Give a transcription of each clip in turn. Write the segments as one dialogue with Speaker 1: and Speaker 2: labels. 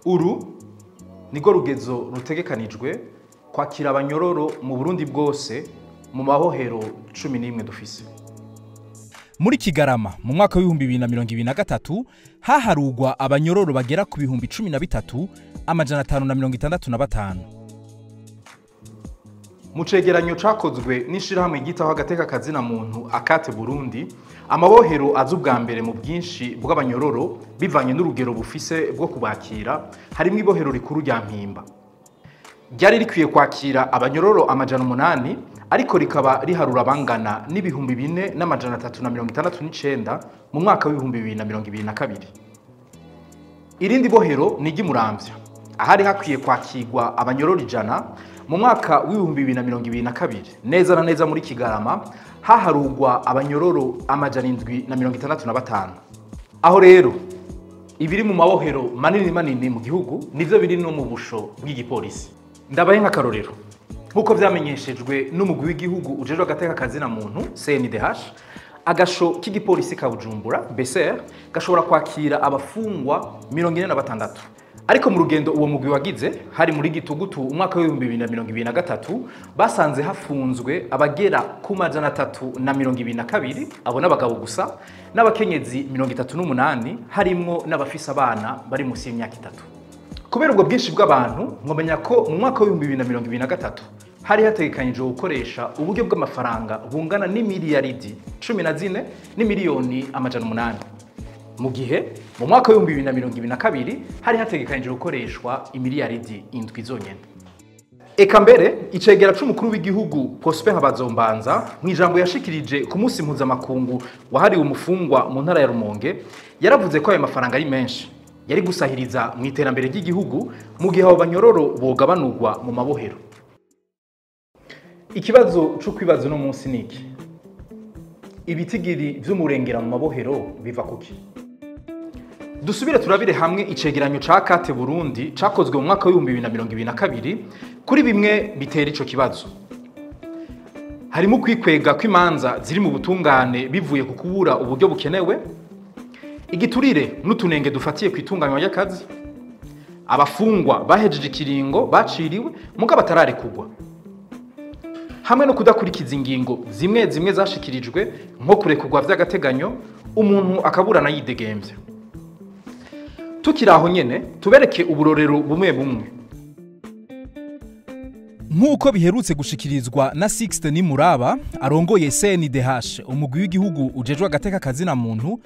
Speaker 1: Uru nirwo rugezo rutegekanijwe kwakira abanyororo mu Burundi bwose mu mabohero 11 dufise.
Speaker 2: Muri Kigarama mu mwaka wa 2023 haharugwa abanyororo bagera ku 13,565.
Speaker 1: Mu cegeranyo cakozwe n'ishirahamwe ryitaho agateka kazina muntu Akate Burundi, amabohero azubwa mbere mu bwinshi bw'abanyororo bivanye n'urugero bufise bwo kubakira, harimo ibohero rikuru rya Mpimba. Ryari rikwiye kwakira abanyororo 800 ariko rikaba riharura bangana n'ibihumbi 4,369 mu mwaka wa 2022. Irindi bohero ni ry'Imuramvya, ahari hakwiye kwakirwa abanyororo 100 mu mwaka wa 2022. Neza na neza muri Kigarama haharugwa abanyororo 765. Aho rero ibiri mu mabohero manini mu gihugu nivyo biri no mu busho bw'igipolisi. Ndabaye nk'akarorero nkuko vyamenyeshejwe n'umugwi w'igihugu ujejwe agateka kazina muntu CNDH, agasho k'igipolisi ka Bujumbura BCR gashobora kwakira abafungwa 46. Ariko mu rugendo uwo mugwi wagize hari muri Gitugutu umwaka wa 2023 basanze hafunzwe abagera ku 322 abo n'abagabo gusa n'abakenyezi 38 harimwo n'abafise abana bari musi y'imyaka 3. Kubera ubwo bwinshi bw'abantu mwomenya ko mu mwaka wa 2023 hari hategekanijwe gukoresha uburyo bw'amafaranga bungana n'imiliyaridi 14 n'imiliyoni 800. Mu gihe mu mwaka wa 2022 hari hategekanijwe gukoreshwa imiliyaridi 7 zonyene. Eka mbere icegera c'umukuru w'igihugu Prosper Habazombanza mwijambo yashikirije ku munsi mpuzamakungu wahariwe umufungwa mu ntara ya Rumonge yaravuze ko ayo mafaranga ari menshi yari gusahiriza mu iterambere ry'igihugu mu gihe abo banyororo bogabanurwa mu mabohero. Ikibazo cyo kwibaza no munsi niki? Ibitigiri vy'umurengera mu mabohero biva kuki? Dusubire turabire hamwe icegeranyo ca Akate Burundi cakozwe mu mwaka wa 2022 kuri bimwe bitera ico kibazo. Harimo kwikwega kw'imanza ziri mu butungane bivuye ku kubura uburyo bukenewe, igiturire n'utunenge dufatiye kwitunganywa y'akazi, abafungwa bahejeje ikiringo baciriwe muga batararekugwa, hamwe no kudakurikiza ingingo zimwe zashikirijwe nko kurekugwa vy'agateganyo umuntu akaburana yidegemvya. Tukiraho nyene tubereke uburorero bumwe bumwe.
Speaker 2: Nkuko biherutse gushikirizwa na Sixte Nimuraba arongoye CNDH umugwi w'igihugu ujejwe agateka kazina muntu,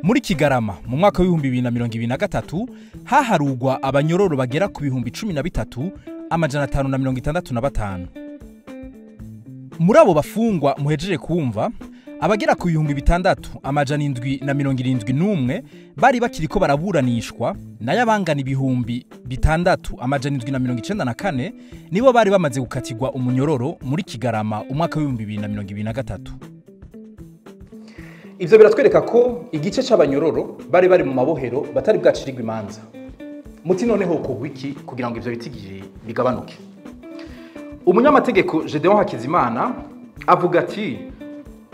Speaker 2: muri Kigarama mu mwaka wa 2023 haharugwa abanyororo bagera ku 13,565. Muri abo bafungwa muhejeje kumva abagera ku 6,771 bari bakiriko baraburanishwa, nayo abangana 6,794 nibo bari bamaze gukatirwa umunyororo muri Kigarama umwaka wa 2023.
Speaker 1: Ivyo biratwereka ko igice c'abanyororo bari mu mabohero batari bwacirirwa imanza. Muti noneho kogwa iki kugira ngo ivyo bitigiri bigabanuke? Umunyamategeko Gedeon Hakizimana avuga ati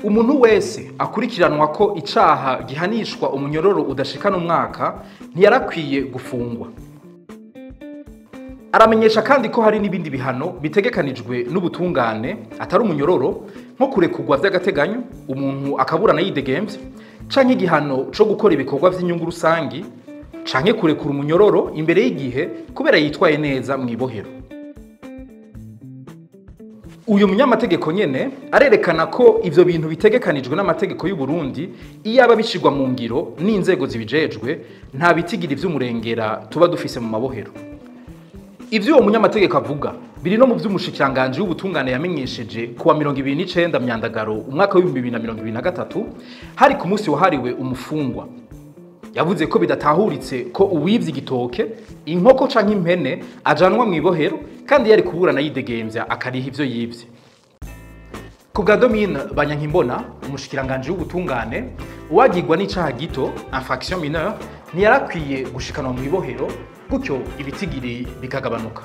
Speaker 1: umuntu wese akurikiranwa ko icaha gihanishwa umunyororo udashikana umwaka ntiyarakwiye gufungwa. Aramenyesha kandi ko hari n'ibindi bihano bitegekanijwe n'ubutungane atari umunyororo nko kurekugwa vy'agateganyo umuntu akaburana yidegemvye, canke igihano co gukora ibikorwa vy'inyungu rusangi, canke kurekura umunyororo imbere y'igihe kubera yitwaye neza mw'ibohero. Uyu munyamategeko nyene arerekana ko ivyo bintu bitegekanijwe n'amategeko y'u Burundi iyaba bishirwa mu ngiro n'inzego zibijejwe nta bitigiri vy'umurengera tuba dufise mu mabohero. Ivyo uwo munyamategeko avuga biri no mu vy'umushikiranganje w'ubutungane yamenyesheje kuwa 29 Myandagaro umwaka wa 2023 hari ku munsi wahariwe umufungwa. Yavuze ko bidatahuritse ko uwivye igitoke, inkoko canke impene ajanwa mw'ibohero kandi yari kuburana yidegemvya akariha ivyo yivye. Kubwa Domine Banyankimbona umushikiranganje w'ubutungane uwagirwa n'icaha gito infraction mineure ntiyarakwiye gushikanwa mw'ibohero, gutyo ibitigiri bikagabanuka.